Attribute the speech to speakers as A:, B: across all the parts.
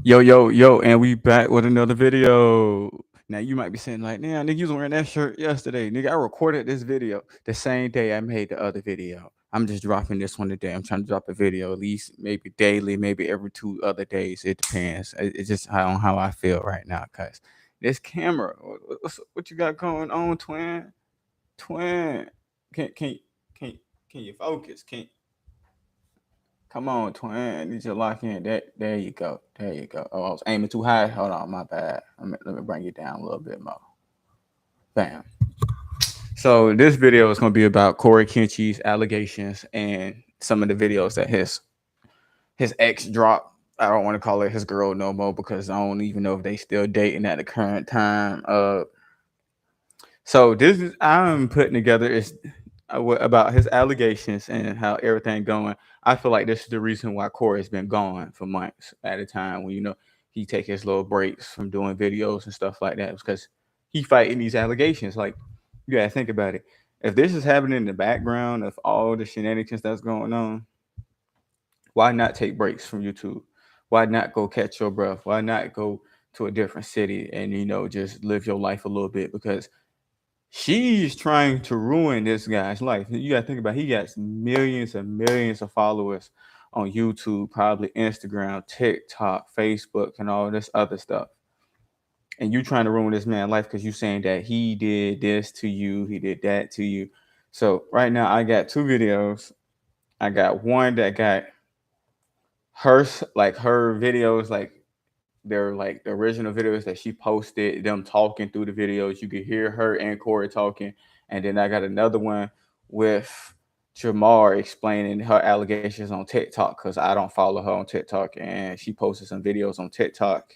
A: Yo, and we back with another video. Now you might be saying like, "Nah, nigga, you was wearing that shirt yesterday, nigga." I recorded this video the same day I made the other video. I'm just dropping this one today. I'm trying to drop a video at least maybe daily, maybe every 2 other days. It depends. It's just on how I feel right now, cause this camera. What you got going on, twin? Twin, can can can can you focus? Can Come on, twin. I need you to lock in. There you go. There you go. Oh, I was aiming too high. Hold on, my bad. Let me bring you down a little bit more. Bam. So this video is going to be about Coryxkenshin's allegations and some of the videos that his ex dropped. I don't want to call it his girl no more because I don't even know if they still dating at the current time. So this is I'm putting together is about his allegations and how everything going. I feel like this is the reason why Corey's been gone for months at a time. When he take his little breaks from doing videos and stuff like that, because he fighting these allegations. Like you gotta think about it. If this is happening in the background of all the shenanigans that's going on, why not take breaks from YouTube? Why not go catch your breath? Why not go to a different city and just live your life a little bit? Because she's trying to ruin this guy's life. You got to think about it. He got millions and millions of followers on YouTube, probably Instagram, TikTok, Facebook, and all this other stuff. And you trying to ruin this man's life because you saying that he did this to you, he did that to you. So right now I got two videos. I got one that got her videos, like they're like the original videos that she posted, them talking through the videos. You could hear her and Corey talking. And then I got another one with Jamar explaining her allegations on TikTok because I don't follow her on TikTok. And she posted some videos on TikTok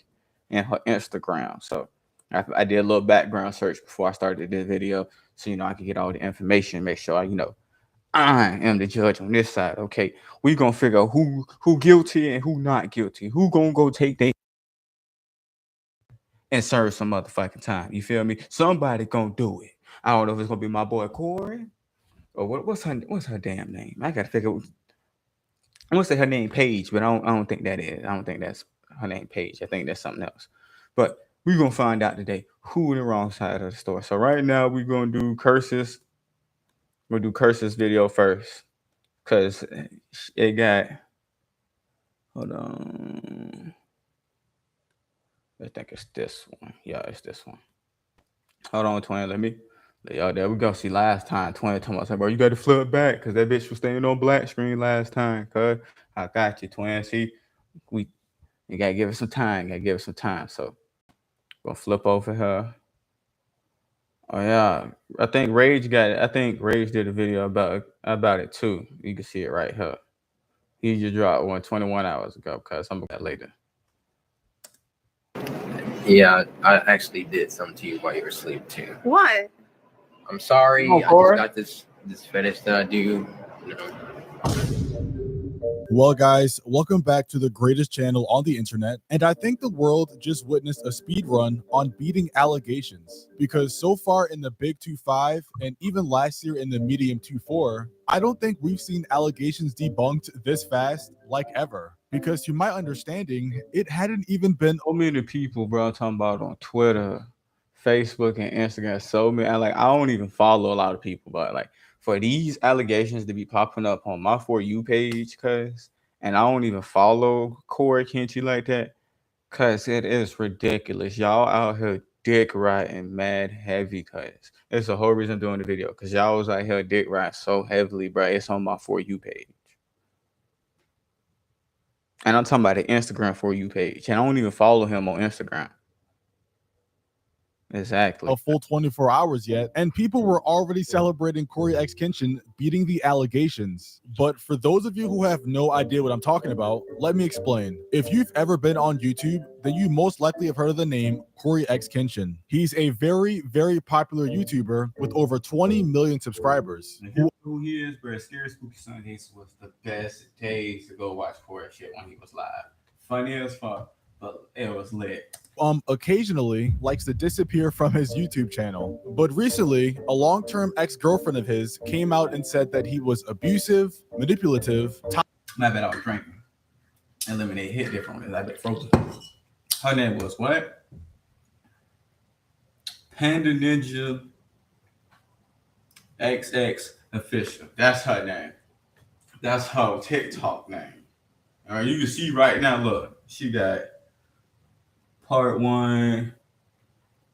A: and her Instagram. So I did a little background search before I started this video. So, I could get all the information, make sure I am the judge on this side. Okay, we gonna figure out who guilty and who not guilty. Who gonna go take their and serve some motherfucking time. You feel me? Somebody gonna do it. I don't know if it's gonna be my boy Corey or what's her damn name. I gotta figure. I want to say her name Paige, but I don't think that is. I don't think that's her name Paige. I think that's something else. But we're gonna find out today who in the wrong side of the story. So right now we're gonna do curses. We'll do curses video first. Cause it got hold on. I think it's this one. Yeah, it's this one. Hold on, twin. Yo, there we go. See, last time, 20 told me, bro, you got to flip back because that bitch was staying on black screen last time. Cuz I got you, twin. See, we you gotta give it some time. Gotta give it some time. So, gonna flip over her. Oh yeah, I think Rage got it. I think Rage did a video about it too. You can see it right here. He just dropped one 21 hours ago. Cuz I'm gonna later.
B: Yeah, I actually did something to you while you were asleep too.
C: What?
B: I'm sorry.
A: Come on,
B: I just
A: Corey.
B: got this fetish that I do.
D: Well, guys, welcome back to the greatest channel on the internet. And I think the world just witnessed a speed run on beating allegations. Because so far in the Big 2-5 and even last year in the Medium 2-4, I don't think we've seen allegations debunked this fast like ever. Because to my understanding, it hadn't even been
A: So many people, bro, I'm talking about on Twitter, Facebook, and Instagram. So many. I don't even follow a lot of people, but like for these allegations to be popping up on my For You page, and I don't even follow Coryxkenshin like that, cause it is ridiculous. Y'all out here dick riding mad heavy, cause it's the whole reason I'm doing the video, cause y'all was out here dick riding so heavily, bro. It's on my For You page. And I'm talking about the Instagram For You page. And I don't even follow him on Instagram. Exactly.
D: a full 24 hours yet, and people were already celebrating Coryxkenshin beating the allegations. But for those of you who have no idea what I'm talking about, let me explain. If you've ever been on YouTube, then you most likely have heard of the name Coryxkenshin. He's a very, very popular YouTuber with over 20 million subscribers.
A: Who he is, bro? Scary Spooky Sundays was the best days to go watch Corey shit when he was live. Funny as fuck, but it was lit.
D: Occasionally likes to disappear from his YouTube channel. But recently, a long-term ex-girlfriend of his came out and said that he was abusive, manipulative.
A: My bad, I was drinking. And lemonade hit differently. I bet frozen. Her name was what? Panda Ninja XX Official. That's her name. That's her TikTok name. All right, you can see right now. Look, she got part one.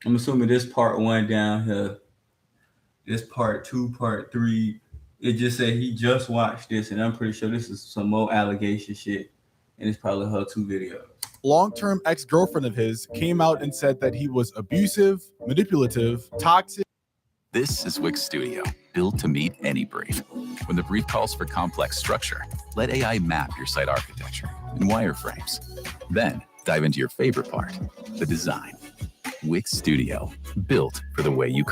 A: I'm assuming this part one down here. This part two, part three. It just said he just watched this, and I'm pretty sure this is some more allegation shit, and it's probably her 2 videos.
D: Long-term ex-girlfriend of his came out and said that he was abusive, manipulative, toxic.
C: This is Wix Studio, built to meet any brief. When the brief calls for complex structure, let AI map your site architecture in wireframes. Then dive into your favorite part, the design. Wix Studio, built for the way you.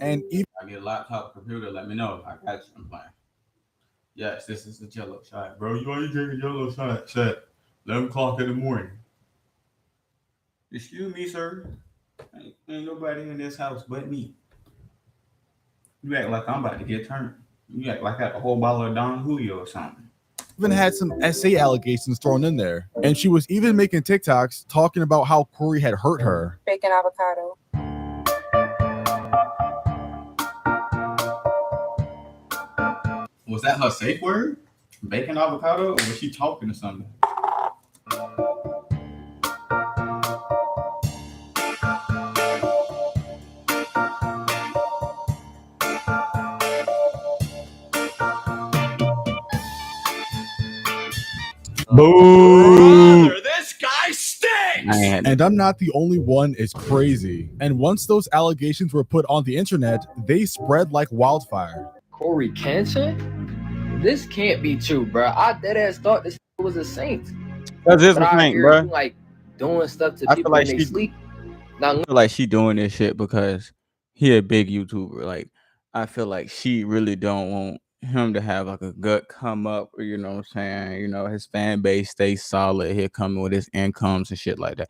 D: And even
A: I need a laptop, computer. Let me know. I got you. I'm playing. Yes, this is the Jello shot, bro. You already drinking Jello shot? Set 11 o'clock in the morning. Excuse me, sir. Ain't nobody in this house but me. You act like I'm about to get turned. You act like I got a whole bottle of Don Julio or something.
D: even had some SA allegations thrown in there. And she was even making TikToks talking about how Corey had hurt her.
E: Bacon avocado.
A: Was that her safe word? Bacon avocado? Or was she talking to something?
D: Boo!
C: Brother, this guy stinks!
D: And I'm not the only one. It's crazy. And once those allegations were put on the internet, they spread like wildfire.
F: Coryxkenshin? This can't be true, bro. I deadass thought this was a saint.
A: That's just
F: But
A: a
F: I
A: thing,
F: hear
A: bro.
F: you, like doing stuff to
A: I
F: people
A: feel like
F: when they
A: she-
F: sleep. Now,
A: I feel like she doing this shit because he a big YouTuber. Like, I feel like she really don't want him to have like a gut come up, or you know what I'm saying? You know, his fan base stays solid. He'll come with his incomes and shit like that.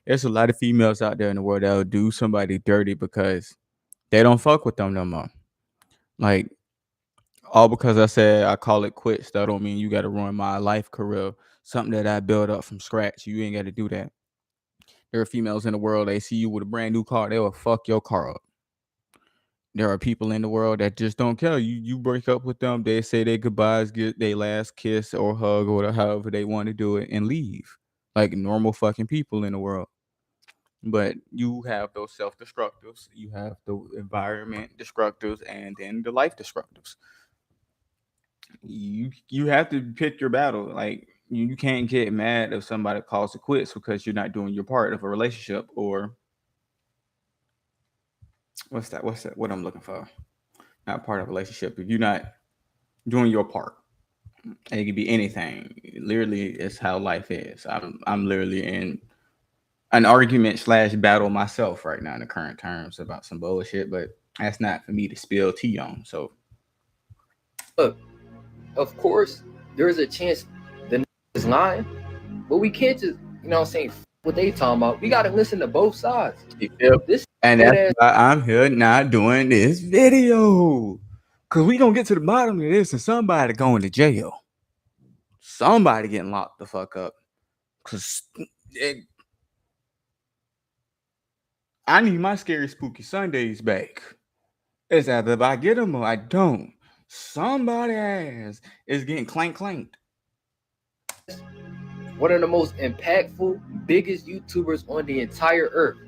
A: There's a lot of females out there in the world that'll do somebody dirty because they don't fuck with them no more. Like, all because I said I call it quits, that don't mean you got to ruin my life career. Something that I built up from scratch. You ain't got to do that. There are females in the world, they see you with a brand new car, they will fuck your car up. There are people in the world that just don't care. You break up with them, they say their goodbyes, get their last kiss or hug or however they want to do it and leave. Like normal fucking people in the world. But you have those self-destructives, you have the environment destructives, and then the life destructives. You have to pick your battle. Like you can't get mad if somebody calls it quits because you're not doing your part of a relationship, or what's that? What I'm looking for? Not part of a relationship. If you're not doing your part, it could be anything. Literally, it's how life is. I'm literally in an argument / battle myself right now in the current terms about some bullshit, but that's not for me to spill tea on. So
F: look, of course, there's a chance the is lying, but we can't just, you know what I'm saying, what they talking about. We got to listen to both sides.
A: you feel?
F: This
A: And that's why I'm here not doing this video. Cause we gonna get to the bottom of this and somebody going to jail. Somebody getting locked the fuck up. Cause I need my scary spooky Sundays back. It's either if I get them or I don't. Somebody ass is getting clanked.
F: one of the most impactful, biggest YouTubers on the entire earth,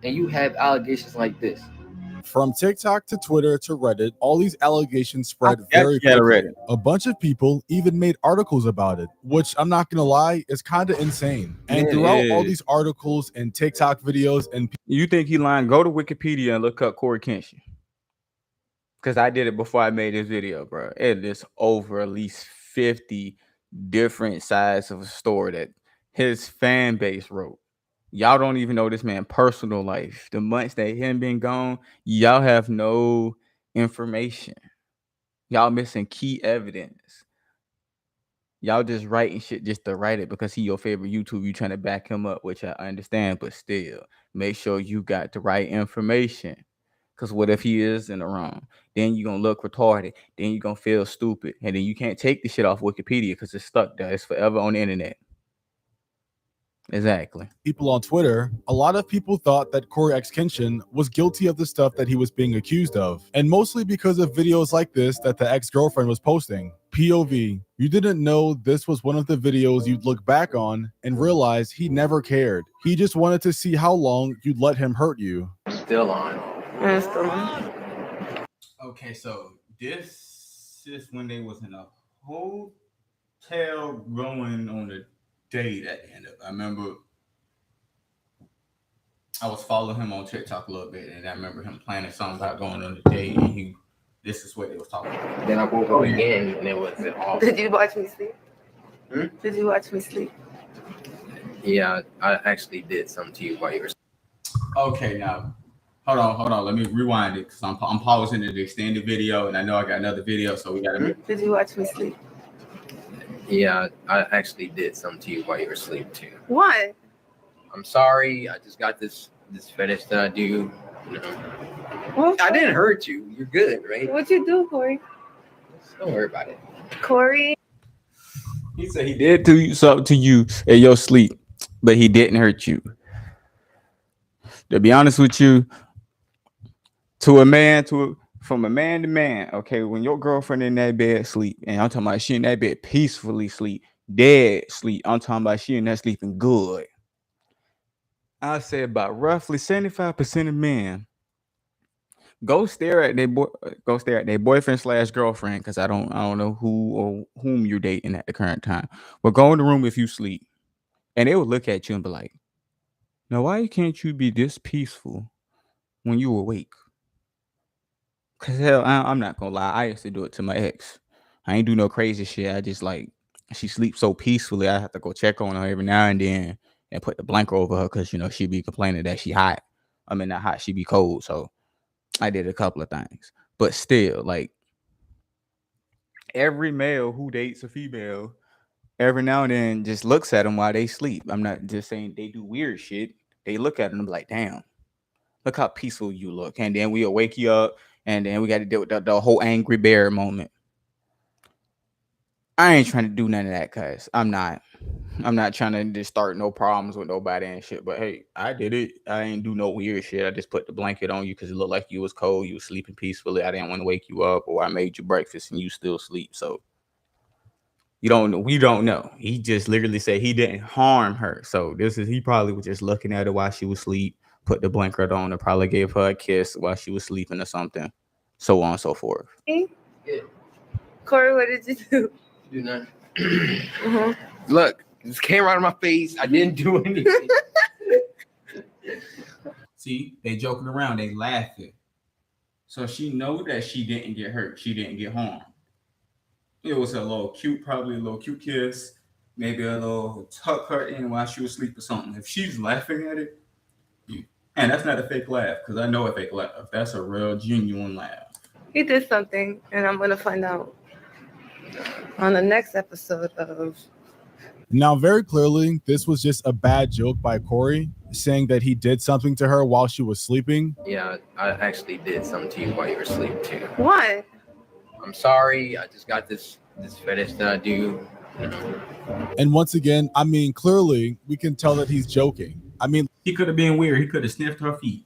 F: and you have allegations like this.
D: From TikTok to Twitter to Reddit, all these allegations spread very
A: Yeah,
D: quickly.
A: Reddit.
D: A bunch of people even made articles about it, which I'm not gonna lie, is kind of insane. And
A: It
D: throughout all
A: is.
D: these articles and TikTok videos, and
A: You think he lying? Go to Wikipedia and look up Coryxkenshin. Because I did it before I made this video, bro. It is over at least 50 different sides of a story that his fan base wrote. Y'all don't even know this man' personal life. The months that him been gone, y'all have no information. Y'all missing key evidence. Y'all just writing shit just to write it because he your favorite YouTube. You trying to back him up, which I understand, but still, make sure you got the right information. Because what if he is in the wrong? Then you're going to look retarded. Then you're going to feel stupid. And then you can't take the shit off Wikipedia because it's stuck there. It's forever on the internet. Exactly.
D: People on Twitter, a lot of people thought that Coryxkenshin was guilty of the stuff that he was being accused of, and mostly because of videos like this that the ex-girlfriend was posting. POV, you didn't know this was one of the videos you'd look back on and realize he never cared. He just wanted to see how long you'd let him hurt you.
F: Still on.
E: And it's still on.
A: Okay, so this is when they was in a hotel going on a date at the end of it. I remember I was following him on TikTok a little bit, and I remember him planning something about going on a date, and this is what they was talking about.
F: Then I woke up again and it was off.
E: Did you watch me sleep?
F: Hmm?
E: Did you watch me sleep?
B: Yeah, I actually did something to you while you were.
A: Okay, now hold on. Let me rewind it because I'm pausing the extended video, and I know I got another video, so we gotta.
E: Did you watch me sleep?
B: Yeah, I actually did something to you while you were asleep too.
E: What?
B: I'm sorry. I just got this fetish that I do. You know,
E: What?
B: I didn't hurt you. You're good, right?
E: What'd you do, Corey?
B: Don't worry about it.
E: Corey?
A: He said he did do something to you in your sleep, but he didn't hurt you. To be honest with you, from a man to man, okay, when your girlfriend in that bed sleep, and I'm talking about she in that bed peacefully sleep, dead sleep, I'm talking about she in there sleeping good. I say about roughly 75% of men go stare at their boyfriend / girlfriend, because I don't know who or whom you're dating at the current time. But go in the room if you sleep, and they will look at you and be like, "Now, why can't you be this peaceful when you awake?" Cause hell, I'm not gonna lie, I used to do it to my ex. I ain't do no crazy shit. I just like she sleeps so peacefully. I have to go check on her every now and then and put the blanket over her because she be complaining that she hot. I mean, not hot, she be cold. So I did a couple of things, but still, like every male who dates a female, every now and then just looks at them while they sleep. I'm not just saying they do weird shit. They look at them and be like, "Damn, look how peaceful you look," and then we'll wake you up. And then we got to deal with the whole angry bear moment. I ain't trying to do none of that, cuz I'm not trying to just start no problems with nobody and shit. But hey, I did it. I ain't do no weird shit. I just put the blanket on you because it looked like you was cold. You was sleeping peacefully. I didn't want to wake you up, or I made you breakfast and you still sleep. So we don't know. He just literally said he didn't harm her. So he probably was just looking at her while she was asleep, put the blanket on her, probably gave her a kiss while she was sleeping or something. So on and so forth.
E: Hey?
B: Yeah.
E: Corey, what did you do?
B: Do nothing.
E: Mm-hmm.
B: Look, this came right in my face. I didn't do anything.
A: See, they joking around, they laughing. So she know that she didn't get hurt. She didn't get harmed. It was probably a little cute kiss, maybe a little tuck her in while she was asleep or something. If she's laughing at it, and that's not a fake laugh, because I know a fake laugh. That's a real genuine laugh.
E: He did something, and I'm going to find out on the next episode of...
D: Now, very clearly, this was just a bad joke by Corey, saying that he did something to her while she was sleeping.
B: Yeah, I actually did something to you while you were asleep too.
E: What?
B: I'm sorry. I just got this fetish that I do. You know.
D: And once again, I mean, clearly, we can tell that he's joking. I mean,
A: he could have been weird. He could have sniffed her feet.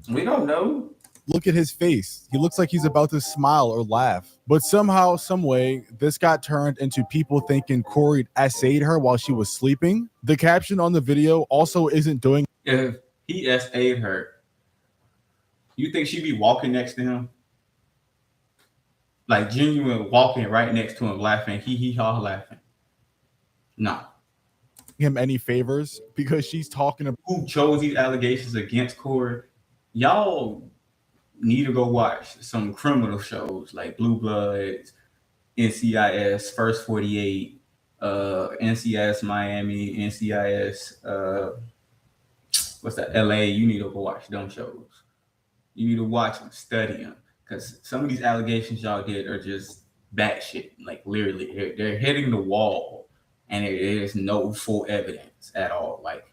A: We don't know.
D: Look at his face. He looks like he's about to smile or laugh. But somehow, some way, this got turned into people thinking Corey essayed her while she was sleeping. The caption on the video also isn't doing...
A: If he essayed her, you think she'd be walking next to him? Like genuine walking right next to him, laughing, hee haw laughing. No.
D: Him any favors because she's talking about
A: who chose these allegations against Corey. Y'all need to go watch some criminal shows like Blue Bloods, NCIS, First 48, NCIS Miami, NCIS, what's that, LA. You need to go watch them shows. You need to watch them, study them, because some of these allegations y'all did are just batshit. Like literally, they're hitting the wall, and there is no full evidence at all. Like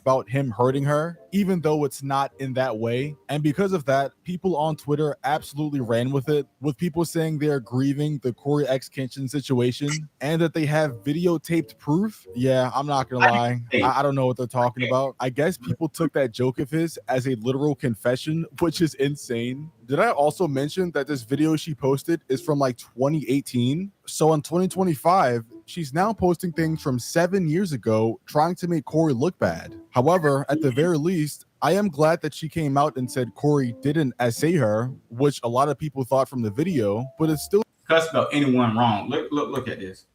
D: about him hurting her, even though it's not in that way. And because of that, people on Twitter absolutely ran with it, with people saying they're grieving the Coryxkenshin situation and that they have videotaped proof. Yeah, I'm not gonna lie. I don't know what they're talking about. I guess people took that joke of his as a literal confession, which is insane. Did I also mention that this video she posted is from like 2018? So in 2025, she's now posting things from 7 years ago, trying to make Cory look bad. However, at the very least, I am glad that she came out and said Cory didn't essay her, which a lot of people thought from the video, but it's still
A: cuss about anyone wrong. Look at this.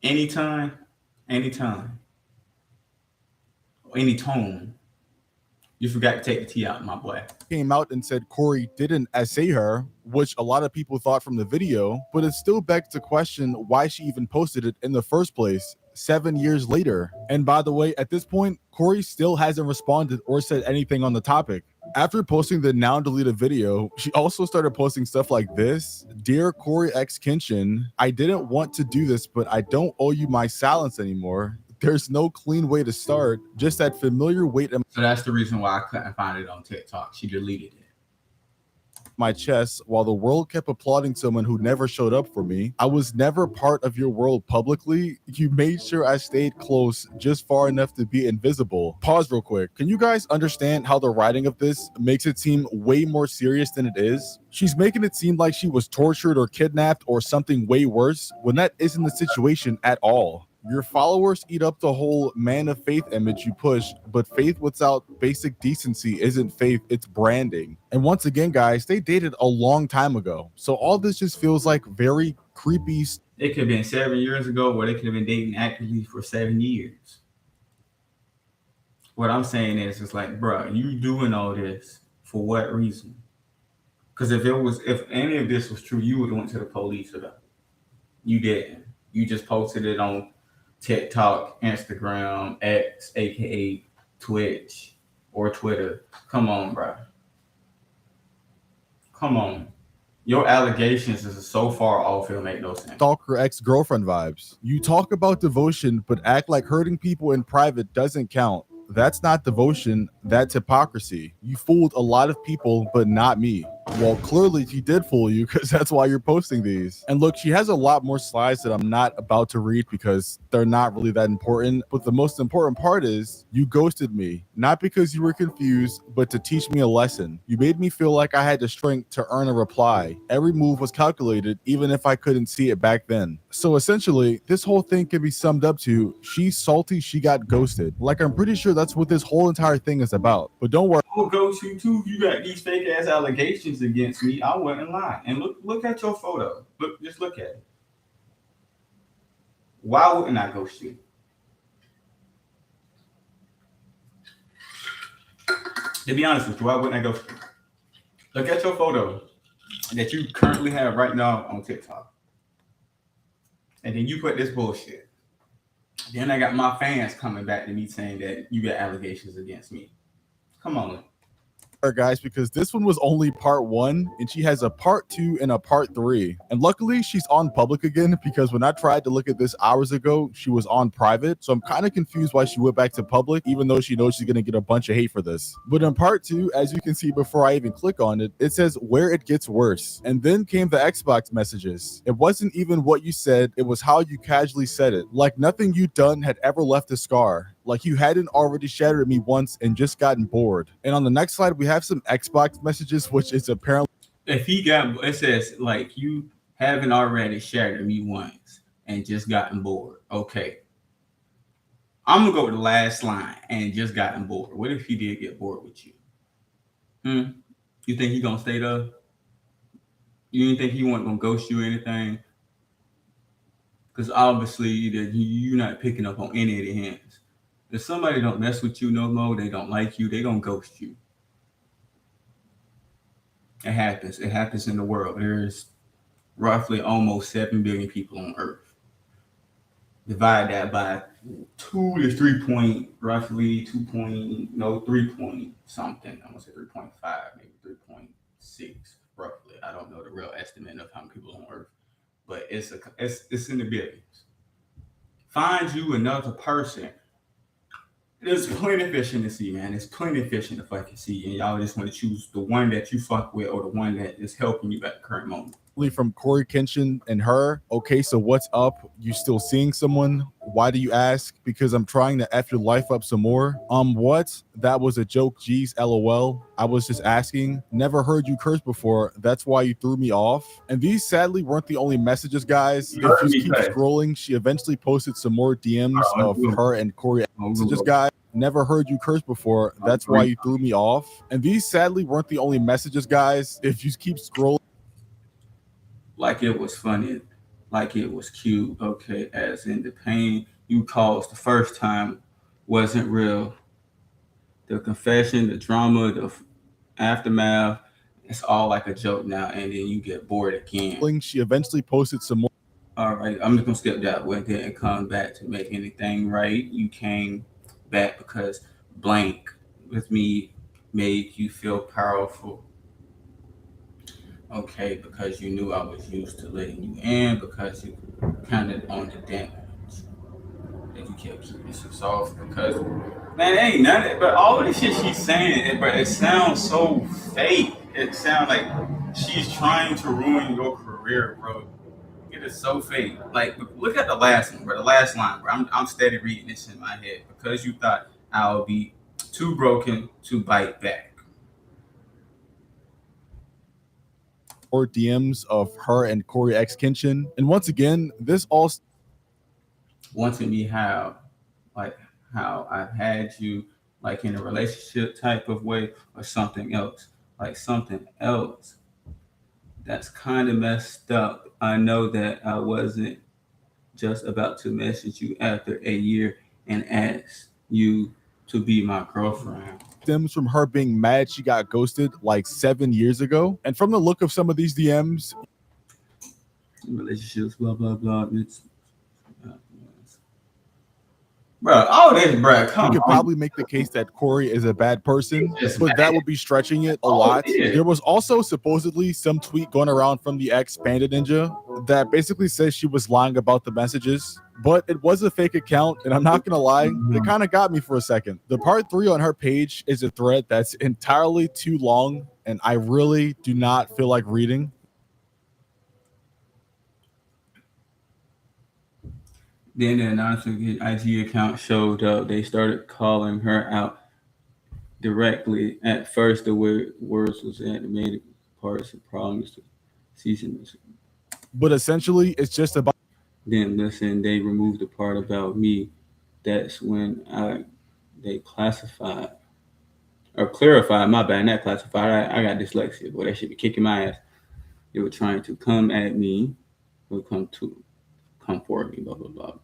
A: Anytime, any tone, you forgot to take the T out, my boy.
D: Came out and said Cory didn't essay her, which a lot of people thought from the video, but it still begs to question why she even posted it in the first place 7 years later. And by the way, at this point, Cory still hasn't responded or said anything on the topic. After posting the now deleted video, she also started posting stuff like this. Dear Coryxkenshin, I didn't want to do this, but I don't owe you my silence anymore. There's no clean way to start, just that familiar weight.
A: So that's the reason why I couldn't find it on TikTok. She deleted it.
D: My chest while the world kept applauding someone who never showed up for me. I was never part of your world publicly. You made sure I stayed close, just far enough to be invisible. Pause real quick. Can you guys understand how the writing of this makes it seem way more serious than it is? She's making it seem like she was tortured or kidnapped or something way worse, when that isn't the situation at all. Your followers eat up the whole man of faith image you push, but faith without basic decency isn't faith, it's branding. And once again, guys, they dated a long time ago. So all this just feels like very creepy.
A: It could have been 7 years ago, or they could have been dating actively for 7 years. What I'm saying is, it's like, bro, you doing all this for what reason? Because if any of this was true, you would have went to the police about it. You didn't. You just posted it on TikTok, Instagram, X, aka Twitch, or Twitter. Come on, bro. Come on. Your allegations is so far off, it'll make no sense.
D: Stalker ex-girlfriend vibes. You talk about devotion, but act like hurting people in private doesn't count. That's not devotion, that's hypocrisy. You fooled a lot of people, but not me. Well, clearly she did fool you, because that's why you're posting these. And look, she has a lot more slides that I'm not about to read because they're not really that important. But the most important part is you ghosted me, not because you were confused, but to teach me a lesson. You made me feel like I had the strength to earn a reply. Every move was calculated, even if I couldn't see it back then. So essentially, this whole thing can be summed up to she's salty she got ghosted. Like, I'm pretty sure that's what this whole entire thing is about. But don't worry.
A: I'll ghost you too. You got these fake ass allegations against me. I wasn't lying. And look at your photo. Just look at it. Why wouldn't I ghost you? To be honest with you, why wouldn't I ghost you? Look at your photo that you currently have right now on TikTok. And then you put this bullshit. Then I got my fans coming back to me saying that you got allegations against me. Come on.
D: Guys, because this one was only part 1 and she has a part 2 and a part 3, and luckily she's on public again, because when I tried to look at this hours ago she was on private. So I'm kind of confused why she went back to public, even though she knows she's gonna get a bunch of hate for this. But in part 2, as you can see before I even click on it, it says where it gets worse, and then came the Xbox messages. It wasn't even what you said, it was how you casually said it, like nothing you'd done had ever left a scar, like you hadn't already shattered me once and just gotten bored. And on the next slide we have some Xbox messages, which is apparently,
A: if he got, it says like you haven't already shattered me once and just gotten bored. Okay, I'm gonna go with the last line, and just gotten bored. What if he did get bored with you? You think he gonna stay there? You didn't think he wasn't gonna ghost you or anything? Because obviously you're not picking up on any of the hints. If somebody don't mess with you no more, they don't like you, they gonna ghost you. It happens. It happens in the world. There's roughly almost 7 billion people on Earth. Divide that by 2 to 3 point, roughly 3 point something. I'm gonna say 3.5, maybe 3.6, roughly. I don't know the real estimate of how many people on Earth. but it's in the billions. Find you another person. There's plenty of fish in the sea, man. There's plenty of fish in the fucking sea, and y'all just want to choose the one that you fuck with or the one that is helping you at the current moment.
D: From Coryxkenshin and her. Okay, so what's up? You still seeing someone? Why do you ask? Because I'm trying to F your life up some more. What? That was a joke, geez, LOL. I was just asking. Never heard you curse before. That's why you threw me off. And these sadly weren't the only messages, guys. If you keep scrolling, she eventually posted some more DMs of her and Corey messages, guys. Never heard you curse before. That's why you threw me off. And these sadly weren't the only messages, guys. If you keep scrolling,
A: like it was funny, like it was cute, okay, as in the pain you caused the first time wasn't real. The confession, the drama, the aftermath, it's all like a joke now, and then you get bored again.
D: She eventually posted some more.
A: All right, I'm just gonna skip that one. Didn't come back to make anything right. You came back because blank with me made you feel powerful. Okay, because you knew I was used to letting you in, because you counted on the damage that you kept keeping so soft. Because man, it ain't nothing. But all of this shit she's saying, but it sounds so fake. It sounds like she's trying to ruin your career, bro. It is so fake. Like, look at the last one, bro. The last line, bro. I'm steady reading this in my head because you thought I'll be too broken to bite back.
D: Or DMs of her and Coryxkenshin. And once again, this all
A: wanting me how I've had you like in a relationship type of way or something else. Like something else. That's kind of messed up. I know that I wasn't just about to message you after a year and ask you to be my girlfriend.
D: Stems from her being mad she got ghosted like 7 years ago. And from the look of some of these DMs,
A: relationships, blah blah blah. It's bro, all this, bro. Come
D: you could
A: on.
D: probably make the case that Corey is a bad person, but that would be stretching it a lot. There was also supposedly some tweet going around from the ex Panda Ninja that basically says she was lying about the messages, but it was a fake account, and I'm not gonna lie, it kind of got me for a second. The part 3 on her page is a thread that's entirely too long, and I really do not feel like reading.
A: Then the announcement IG account showed up. They started calling her out directly. At first, the words was animated parts and problems to season.
D: But essentially, it's just about.
A: Then listen, they removed the part about me. That's when they clarified. My bad, not classified. I got dyslexia, boy. They should be kicking my ass. They were trying to come at me. Will come for me, blah blah blah.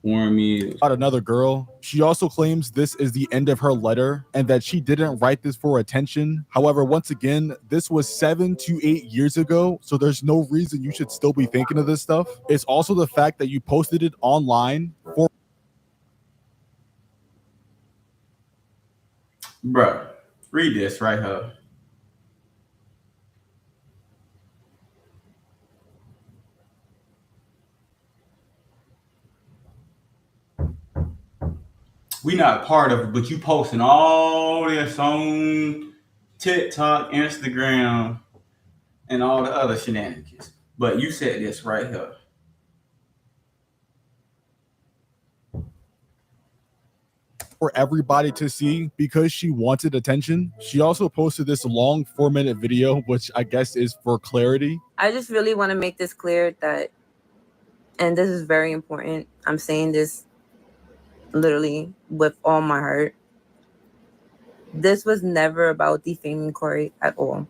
A: Warn me
D: about another girl. She also claims this is the end of her letter and that she didn't write this for attention. However, once again, this was 7 to 8 years ago, so there's no reason you should still be thinking of this stuff. It's also the fact that you posted it online for.
A: Bruh, read this right here. We not part of it, but you posting all this on TikTok, Instagram, and all the other shenanigans. But you said this right here.
D: For everybody to see because she wanted attention. She also posted this long 4-minute video, which I guess is for clarity.
E: I just really want to make this clear that, and this is very important, I'm saying this literally with all my heart. This was never about defaming Corey at all.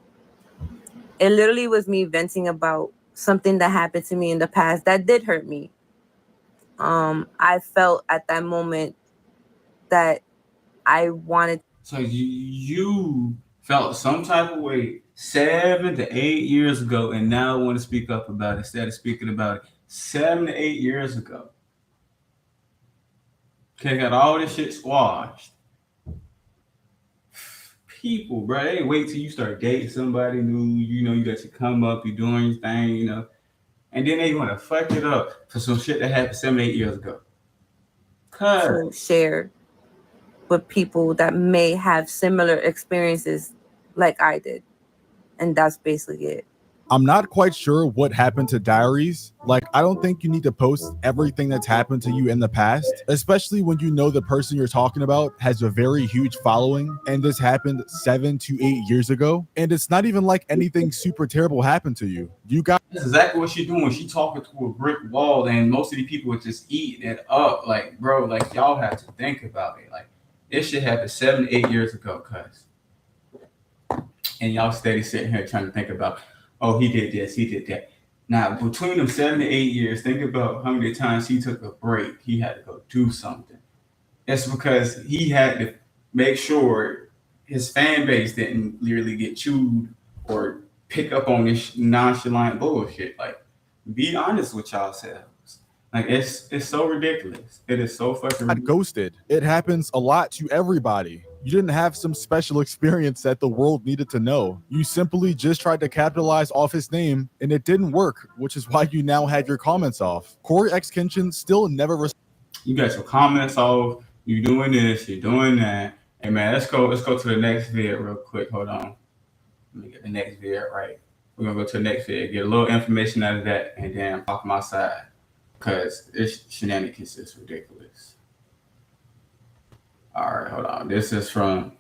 E: It literally was me venting about something that happened to me in the past that did hurt me. I felt at that moment that I wanted.
A: So you felt some type of way 7 to 8 years ago, and now want to speak up about it instead of speaking about it 7 to 8 years ago. Okay, got all this shit squashed. People, bro, they wait till you start dating somebody new. You know, you got your come up, you doing your thing, you know. and then they want to fuck it up for some shit that happened 7, 8 years ago.
E: To share with people that may have similar experiences like I did. And that's basically it.
D: I'm not quite sure what happened to Diaries. Like, I don't think you need to post everything that's happened to you in the past, especially when you know the person you're talking about has a very huge following and this happened 7 to 8 years ago. And it's not even like anything super terrible happened to you. You got
A: That's exactly what she's doing. She talking to a brick wall, and most of the people are just eating it up. Like, bro, like y'all have to think about it. Like, this shit happened 7, 8 years ago, cuz. And y'all steady sitting here trying to think about, oh, he did this, he did that. Now, between them 7 to 8 years, think about how many times he took a break. He had to go do something. It's because he had to make sure his fan base didn't literally get chewed or pick up on this nonchalant bullshit. Like, be honest with y'all selves. Like, it's so ridiculous. It is so fucking ridiculous.
D: ghosted. It happens a lot to everybody. You didn't have some special experience that the world needed to know. You simply just tried to capitalize off his name and it didn't work, which is why you now had your comments off. Coryxkenshin still never
A: You got your comments off. You doing this, you're doing that. Hey man, let's go to the next vid real quick. Hold on. Let me get the next vid right. We're gonna go to the next vid, get a little information out of that, and then talk my side. Cause this shenanigans is ridiculous. Alright, hold on. This is from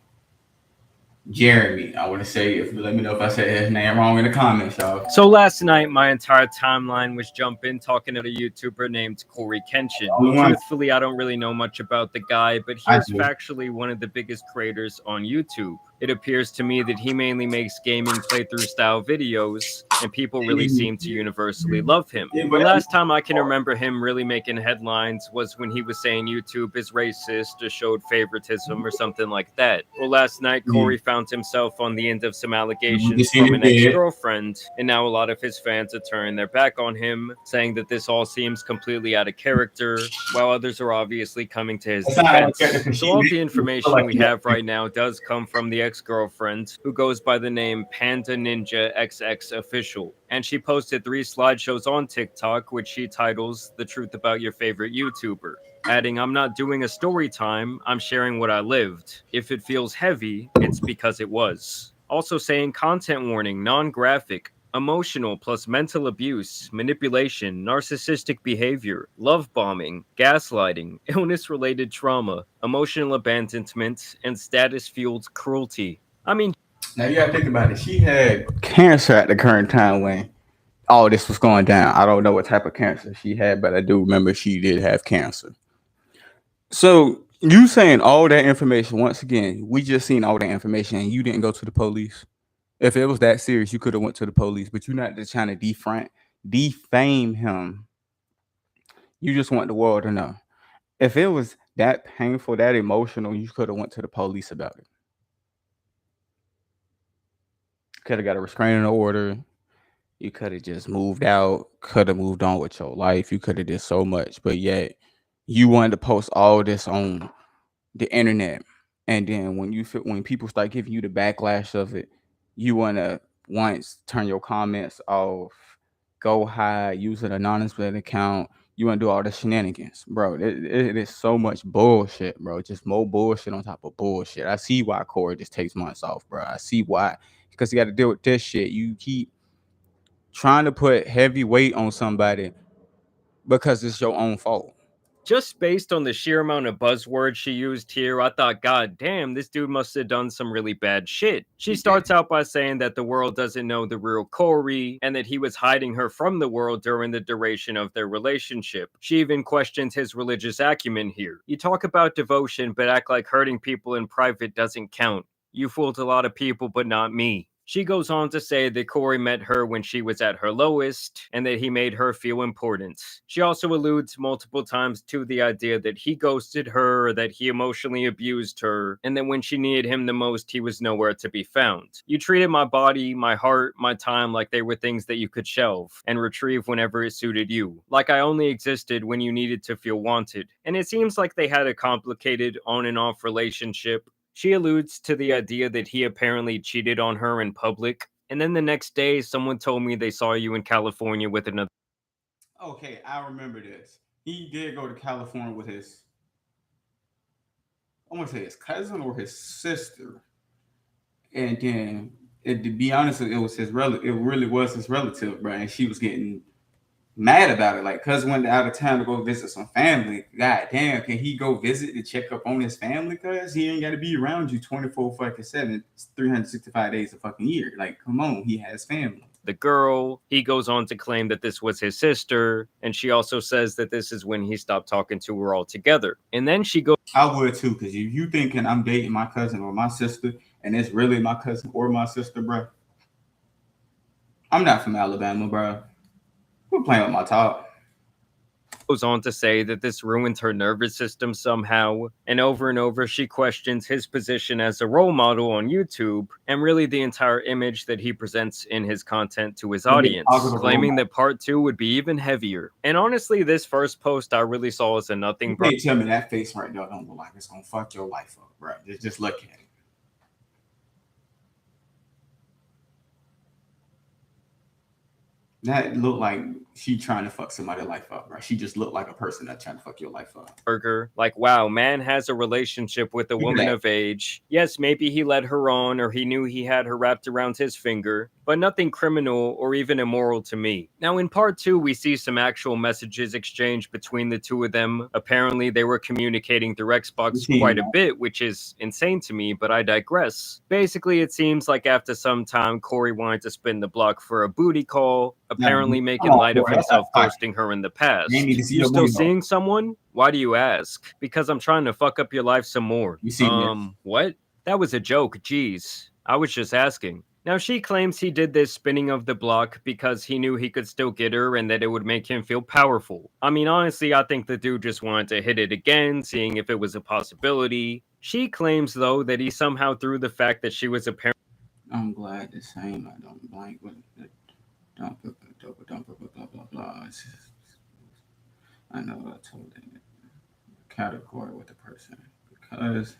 A: Jeremy. I want to say, if you let me know if I said his name wrong in the comments, y'all.
G: So last night, my entire timeline was jumping, talking to a YouTuber named Coryxkenshin. Truthfully, I don't really know much about the guy, but he is factually one of the biggest creators on YouTube. It appears to me that he mainly makes gaming playthrough style videos, and people really seem to universally love him. The last time I can remember him really making headlines was when he was saying YouTube is racist or showed favoritism or something like that. Well, last night, Corey found himself on the end of some allegations from an ex-girlfriend, and now a lot of his fans are turning their back on him, saying that this all seems completely out of character, while others are obviously coming to his defense. So all the information we have right now does come from the ex-girlfriend, who goes by the name Panda Ninja XX Official, and she posted 3 slideshows on TikTok, which she titles "The Truth About Your Favorite YouTuber," adding, "I'm not doing a story time, I'm sharing what I lived. If it feels heavy, it's because it was." Also saying, "Content warning, non-graphic, emotional plus mental abuse, manipulation, narcissistic behavior, love bombing, gaslighting, illness-related trauma, emotional abandonment, and status-fueled cruelty." I mean,
A: now you gotta think about it. She had cancer at the current time when all this was going down. I don't know what type of cancer she had, but I do remember she did have cancer. So you saying all that information, once again, we just seen all that information and you didn't go to the police? If it was that serious, you could have went to the police, but you're not just trying to defame him. You just want the world to know. If it was that painful, that emotional, you could have went to the police about it. Could have got a restraining order. You could have just moved out, could have moved on with your life. You could have did so much, but yet you wanted to post all this on the internet. And then when people start giving you the backlash of it, you want to once turn your comments off, go hide, use an anonymous account. You want to do all the shenanigans, bro. It is so much bullshit, bro. Just more bullshit on top of bullshit. I see why Corey just takes months off, bro. I see why, because you got to deal with this shit. You keep trying to put heavy weight on somebody because it's your own fault.
G: Just based on the sheer amount of buzzwords she used here, I thought, God damn, this dude must have done some really bad shit. She starts out by saying that the world doesn't know the real Corey, and that he was hiding her from the world during the duration of their relationship. She even questions his religious acumen here. You talk about devotion, but act like hurting people in private doesn't count. You fooled a lot of people, but not me. She goes on to say that Corey met her when she was at her lowest, and that he made her feel important. She also alludes multiple times to the idea that he ghosted her, or that he emotionally abused her, and that when she needed him the most, he was nowhere to be found. You treated my body, my heart, my time like they were things that you could shelve and retrieve whenever it suited you. Like I only existed when you needed to feel wanted. And it seems like they had a complicated on and off relationship. She alludes to the idea that he apparently cheated on her in public, and then the next day someone told me they saw you in California with another.
A: Okay, I remember this. He did go to California with his, I want to say his cousin or his sister, and then to be honest, it was his relative. It really was his relative, bro. And she was getting mad about it. Like, cuz went out of town to go visit some family. God damn, can he go visit to check up on his family? Cuz he ain't got to be around you 24 fucking 7, 365 days a fucking year. Like, come on, he has family.
G: The girl. He goes on to claim that this was his sister, and she also says that this is when he stopped talking to her altogether. And then she goes,
A: I would too, because if you thinking I'm dating my cousin or my sister, and it's really my cousin or my sister, bro, I'm not from Alabama, bro. We're playing with my top.
G: goes on to say that this ruined her nervous system somehow, and over she questions his position as a role model on YouTube, and really the entire image that he presents in his content to his audience, claiming that part 2 would be even heavier. And honestly, this first post I really saw as a nothing.
A: You can't tell me that face right there don't look like it's gonna fuck your life up, bro. Just look at it. That looked like she trying to fuck somebody's life up, bro. She just looked like a person that's trying to fuck your life up.
G: Burger, like, wow, man has a relationship with a woman of age. Yes, maybe he led her on, or he knew he had her wrapped around his finger, but nothing criminal or even immoral to me. Now, in part 2, we see some actual messages exchanged between the two of them. Apparently, they were communicating through Xbox quite a bit, which is insane to me, but I digress. Basically, it seems like after some time, Cory wanted to spin the block for a booty call, apparently making light of himself ghosting her in the past. You still seeing someone? Why do you ask? Because I'm trying to fuck up your life some more. What? That was a joke, jeez. I was just asking. Now, she claims he did this spinning of the block because he knew he could still get her and that it would make him feel powerful. I mean, honestly, I think the dude just wanted to hit it again, seeing if it was a possibility. She claims, though, that he somehow threw the fact that she was apparently...
A: I'm glad the same. I don't like what... Don't blah, blah, blah. I know I told them category with the person because...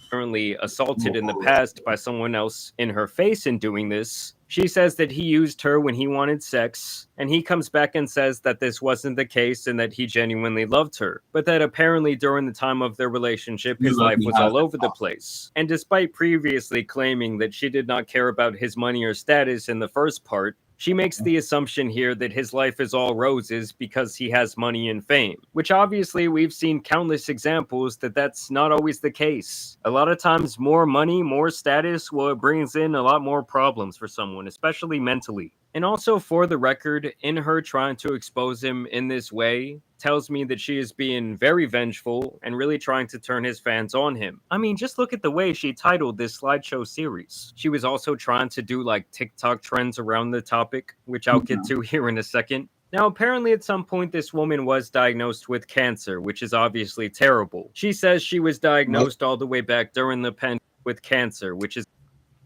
G: apparently assaulted in the past by someone else in her face in doing this. She says that he used her when he wanted sex, and he comes back and says that this wasn't the case and that he genuinely loved her, but that apparently during the time of their relationship, his life was all over the place. And despite previously claiming that she did not care about his money or status in the first part, she makes the assumption here that his life is all roses because he has money and fame, which obviously we've seen countless examples that that's not always the case. A lot of times more money, more status, well, it brings in a lot more problems for someone, especially mentally. And also, for the record, in her trying to expose him in this way, tells me that she is being very vengeful and really trying to turn his fans on him. I mean, just look at the way she titled this slideshow series. She was also trying to do like TikTok trends around the topic, which I'll get to here in a second. Now, apparently at some point this woman was diagnosed with cancer, which is obviously terrible. She says she was diagnosed all the way back during the pandemic with cancer, which is...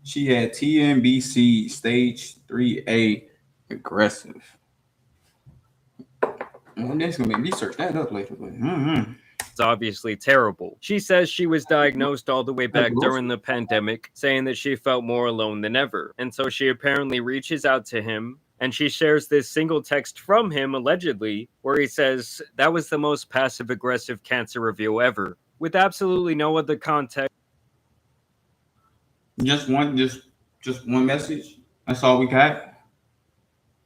A: She had TNBC stage 3A aggressive. And that's going to make me search that up later.
G: It's obviously terrible. She says she was diagnosed all the way back during the pandemic, saying that she felt more alone than ever. And so she apparently reaches out to him, and she shares this single text from him, allegedly, where he says, "That was the most passive-aggressive cancer reveal ever," with absolutely no other context.
A: Just one message? That's all we got?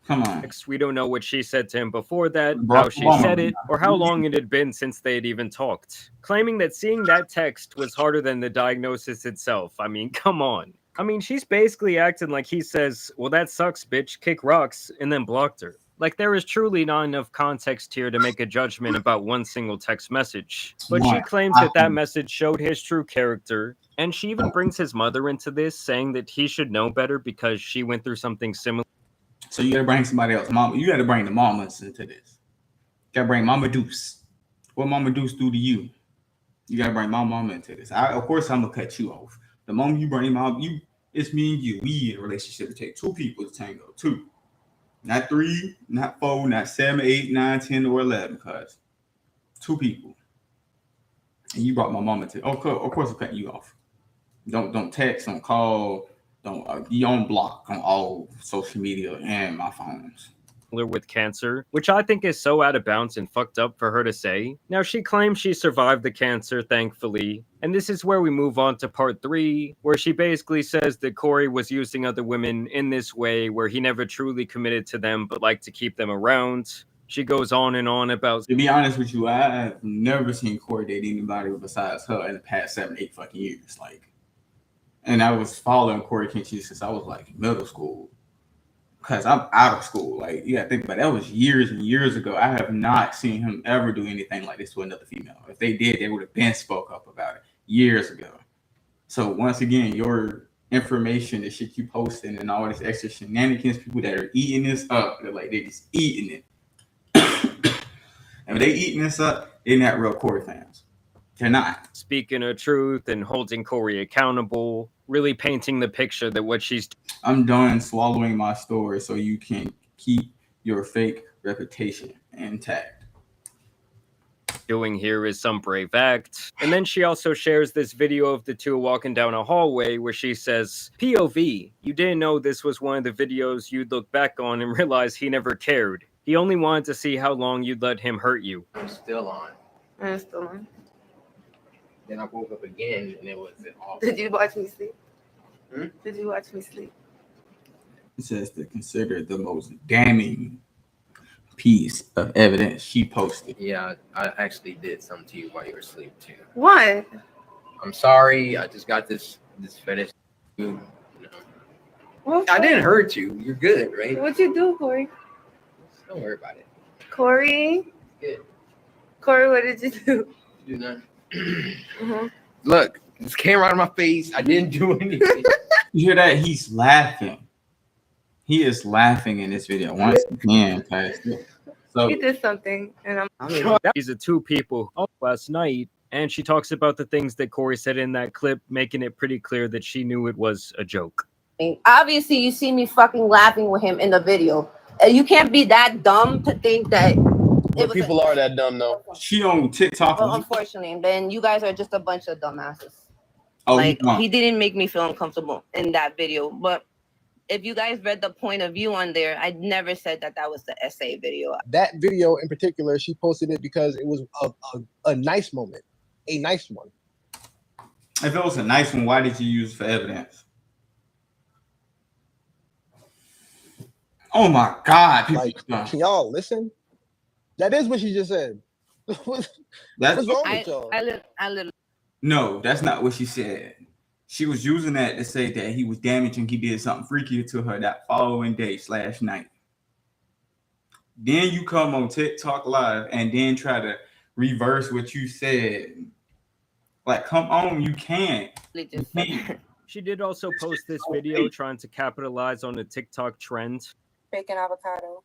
A: Come on.
G: We don't know what she said to him before that, how she said it, or how long it had been since they had even talked. Claiming that seeing that text was harder than the diagnosis itself. I mean, come on. I mean, she's basically acting like he says, "Well, that sucks, bitch, kick rocks," and then blocked her. Like, there is truly not enough context here to make a judgment about one single text message. But she claims that that message showed his true character, and she even brings his mother into this, saying that he should know better because she went through something similar.
A: So you gotta bring somebody else. Mama, you gotta bring the mamas into this. You gotta bring Mama Deuce. What Mama Deuce do to you? You gotta bring my mama into this. Of course, I'm gonna cut you off. The moment you bring mom, it's me and you. We in a relationship. It takes two people to tango. Two. Not 3, not 4, not 7, 8, 9, 10, or 11, cuz. 2 people. And you brought my mama to. Of course, I'm cutting you off. Don't text, don't call, don't be on block on all social media and my phones.
G: with cancer, which I think is so out of bounds and fucked up for her to say. Now, she claims she survived the cancer, thankfully, and this is where we move on to part 3, where she basically says that Cory was using other women in this way, where he never truly committed to them but liked to keep them around. She goes on and on about...
A: To be honest with you, I've never seen Cory date anybody besides her in the past 7-8 fucking years. Like, and I was following Coryxkenshin since I was like middle school. Because I'm out of school. Like, you gotta think about it. That was years and years ago. I have not seen him ever do anything like this to another female. If they did, they would have been spoke up about it years ago. So once again, your information, the shit you posting and all this extra shenanigans, people that are eating this up, they're just eating it. And when they eating this up, they're not real Cory fans. They're not.
G: Speaking of truth and holding Cory accountable, really painting the picture that what she's...
A: I'm done swallowing my story so you can keep your fake reputation intact.
G: Doing here is some brave act. And then she also shares this video of the two walking down a hallway where she says, POV, you didn't know this was one of the videos you'd look back on and realize he never cared. He only wanted to see how long you'd let him hurt you.
F: I'm still on.
E: I'm still on.
F: Then I woke up again and it was off.
E: Did you watch me sleep?
F: Hmm?
E: Did you watch me sleep?
A: It says to consider the most damning piece of evidence she posted.
F: Yeah, I actually did something to you while you were asleep too.
E: What?
F: I'm sorry. I just got this fetish. You know.
E: What?
F: I didn't hurt you. You're good, right?
E: What'd you do, Cory?
F: Don't worry about it.
E: Cory?
F: Good.
E: Cory, what did you do?
F: You do nothing.
E: Mm-hmm.
F: Look, this camera out of my face. I didn't do anything.
A: You hear that? He's laughing. He is laughing in this video once again. So
E: He did something, and
G: These are two people last night, and she talks about the things that Cory said in that clip, making it pretty clear that she knew it was a joke.
H: Obviously, you see me fucking laughing with him in the video. You can't be that dumb to think that.
I: But people are that dumb, though.
A: she on TikTok.
H: Well, unfortunately, then you guys are just a bunch of dumbasses.
A: Oh,
H: Like, he didn't make me feel uncomfortable in that video. But if you guys read the point of view on there, I never said that that was the essay video.
I: That video in particular, she posted it because it was a nice moment, a nice one.
A: If it was a nice one, why did you use it for evidence? Oh my God!
I: Like, can y'all listen? That is what she just said. What's wrong with y'all?
H: I literally.
A: No, that's not what she said. She was using that to say that he was damaging. He did something freakier to her that following day/night. Then you come on TikTok Live and then try to reverse what you said. Like, come on, you can't.
G: She did also post this video trying to capitalize on the TikTok trend.
E: bacon avocado.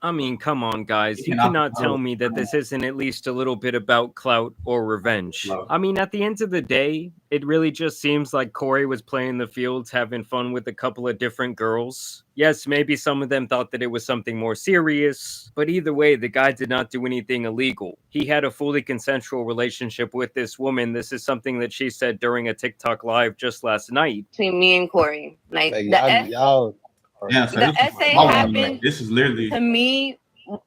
G: I mean, come on, guys. You cannot tell me that this isn't at least a little bit about clout or revenge. I mean, at the end of the day, it really just seems like Cory was playing the fields, having fun with a couple of different girls. Yes, maybe some of them thought that it was something more serious, but either way, the guy did not do anything illegal. He had a fully consensual relationship with this woman. This is something that she said during a TikTok live just last night.
H: Between me and Cory. Like the essay happened.
A: This is literally
H: to me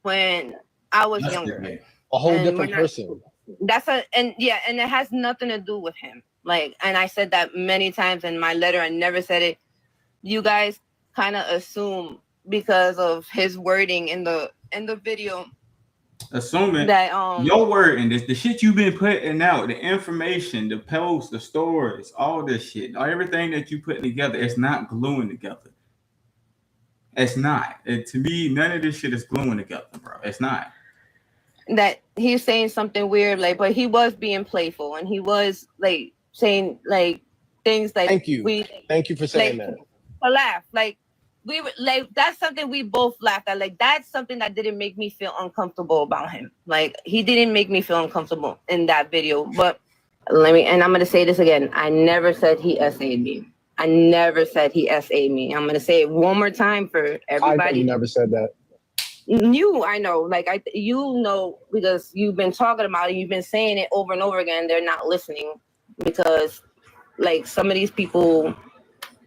H: when I was younger.
I: A whole different person.
H: And it has nothing to do with him. Like, and I said that many times in my letter. I never said it. You guys kind of assume because of his wording in the video.
A: Assuming
H: that
A: your word and the shit you've been putting out, the information, the posts, the stories, all this shit, everything that you put together, it's not gluing together. It's not. To me, none of this shit is gluing together, bro. It's not.
H: That he's saying something weird, like, but he was being playful and he was like saying like things like
I: thank you for saying that.
H: A laugh. Like we were like that's something we both laughed at. Like that's something that didn't make me feel uncomfortable about him. Like he didn't make me feel uncomfortable in that video. But I'm gonna say this again. I never said he essayed me. I never said he SA'd me. I'm gonna say it one more time for everybody.
I: You never said that.
H: I know, like because you've been talking about it, you've been saying it over and over again. They're not listening because, like, some of these people,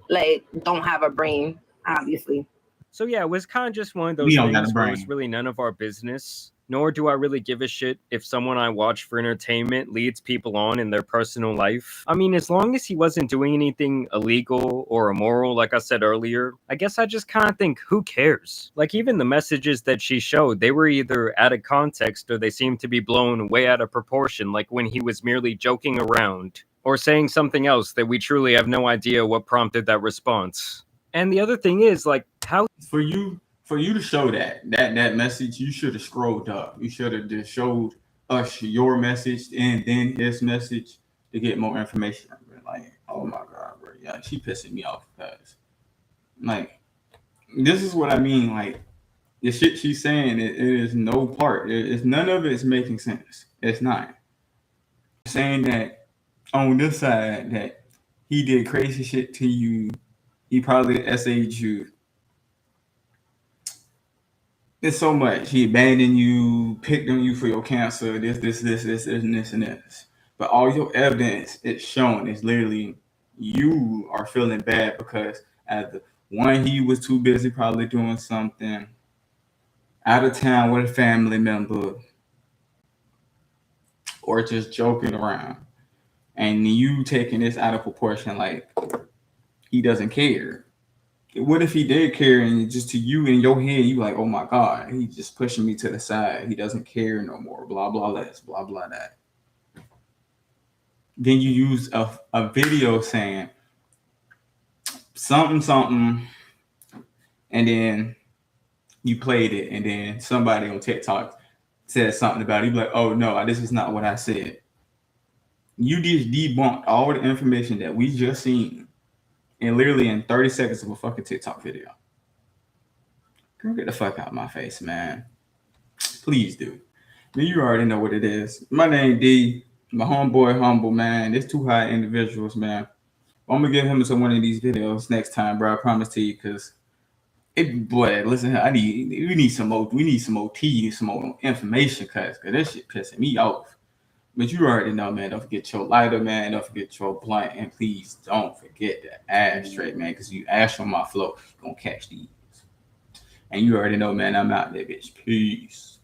H: like, don't have a brain, obviously.
G: So yeah, it was kind of just one of those things where it's really none of our business. Nor do I really give a shit if someone I watch for entertainment leads people on in their personal life. I mean, as long as he wasn't doing anything illegal or immoral, like I said earlier, I guess I just kind of think, who cares? Like, even the messages that she showed, they were either out of context or they seemed to be blown way out of proportion, like when he was merely joking around or saying something else that we truly have no idea what prompted that response. And the other thing is, like, how
A: for you to show that message, you should have scrolled up. You should have just showed us your message and then his message to get more information. Like, oh my god, bro, yeah, she pissing me off because, like, this is what I mean. Like, the shit she's saying, it is no part. It's none of it is making sense. It's not saying that on this side that he did crazy shit to you. He probably SA'd you. It's so much. He abandoned you, picked on you for your cancer, this, and this. But all your evidence it's showing is literally you are feeling bad because either one, he was too busy probably doing something out of town with a family member or just joking around. And you taking this out of proportion like he doesn't care. What if he did care and just to you in your head, you like, oh my God, he's just pushing me to the side. He doesn't care no more. Blah, blah, this, blah, blah, that. Then you use a video saying something, and then you played it, and then somebody on TikTok said something about it. You be like, oh no, this is not what I said. You just debunked all the information that we just seen, and literally in 30 seconds of a fucking TikTok video. Girl, get the fuck out of my face, man. Please do. You already know what it is. My name D. My homeboy Humble, man. There's two high individuals, man. I'm gonna get him to one of these videos next time, bro. I promise to you, because boy, listen, we need some more tea, some more information, cause this shit pissing me off. But you already know, man. Don't forget your lighter, man. Don't forget your blunt, and please don't forget the ashtray, man. Cause you ash on my floor, you're gonna catch these. And you already know, man. I'm out there, bitch. Peace.